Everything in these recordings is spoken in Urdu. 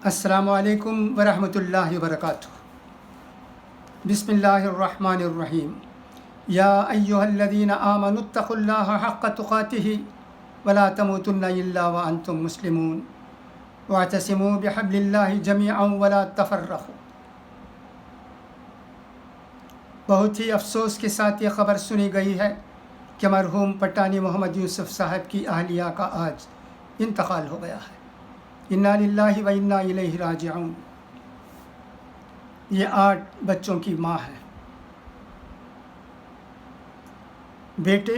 السلام علیکم ورحمۃ اللہ وبرکاتہ۔ بسم اللہ الرحمن الرحیم۔ یا ایہا الذین آمنوا اتقوا اللہ حق تقاتہ ولا تموتن الا وانتم مسلمون واعتصموا بحبل اللہ جمیعا ولا تفرقوا۔ بہت ہی افسوس کے ساتھ یہ خبر سنی گئی ہے کہ مرحوم پٹانی محمد یوسف صاحب کی اہلیہ کا آج انتقال ہو گیا ہے۔ انا للہ و انا الیہ راجعون۔ یہ 8 بچوں کی ماں ہے۔ بیٹے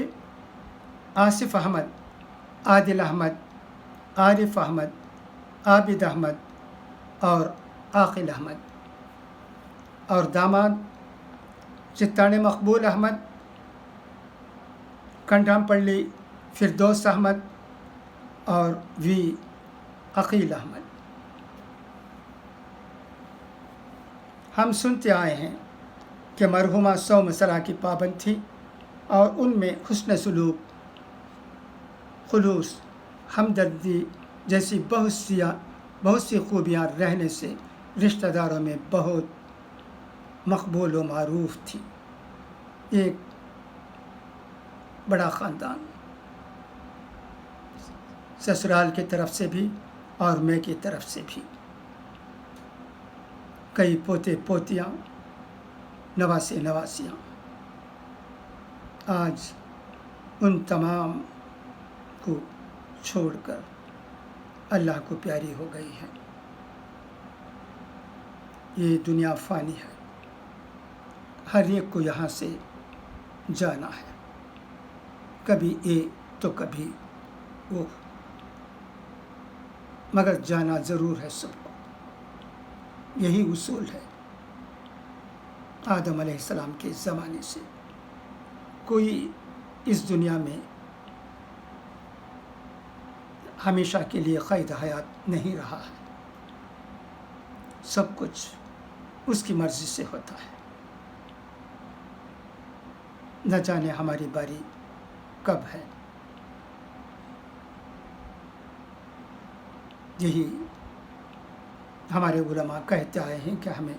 آصف احمد، عادل احمد، عارف احمد، عابد احمد اور عاقل احمد، اور داماد چتانے مقبول احمد، کنڈرام پلی فردوس احمد اور وی عقیل احمد۔ ہم سنتے آئے ہیں کہ مرحومہ 100 مسئلہ کی پابند تھی اور ان میں حسن سلوک، خلوص، ہمدردی جیسی بہت سی خوبیاں رہنے سے رشتہ داروں میں بہت مقبول و معروف تھی۔ ایک بڑا خاندان، سسرال کی طرف سے بھی اور میں کی طرف سے بھی، کئی پوتے پوتیاں، نواسے نواسیاں۔ آج ان تمام کو چھوڑ کر اللہ کو پیاری ہو گئی ہے۔ یہ دنیا فانی ہے، ہر ایک کو یہاں سے جانا ہے، کبھی ایک تو کبھی وہ، مگر جانا ضرور ہے سب کو۔ یہی اصول ہے۔ آدم علیہ السلام کے زمانے سے کوئی اس دنیا میں ہمیشہ کے لیے قید حیات نہیں رہا ہے۔ سب کچھ اس کی مرضی سے ہوتا ہے۔ نہ جانے ہماری باری کب ہے۔ یہی ہمارے علماء کہتے آئے ہیں کہ ہمیں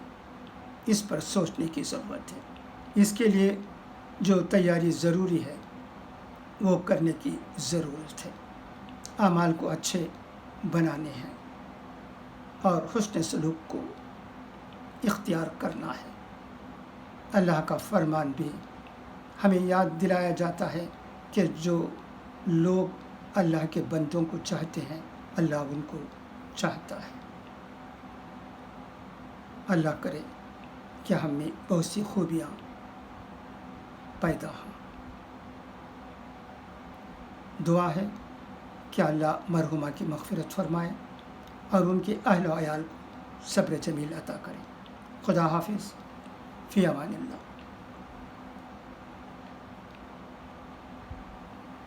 اس پر سوچنے کی ضرورت ہے۔ اس کے لیے جو تیاری ضروری ہے وہ کرنے کی ضرورت ہے۔ اعمال کو اچھے بنانے ہیں اور حسن سلوک کو اختیار کرنا ہے۔ اللہ کا فرمان بھی ہمیں یاد دلایا جاتا ہے کہ جو لوگ اللہ کے بندوں کو چاہتے ہیں اللہ ان کو چاہتا ہے۔ اللہ کرے کہ ہم میں بہت سی خوبیاں پیدا ہوں۔ دعا ہے کہ اللہ مرحومہ کی مغفرت فرمائے اور ان کے اہل و عیال کو صبر جمیل عطا کرے۔ خدا حافظ، فی امان اللہ۔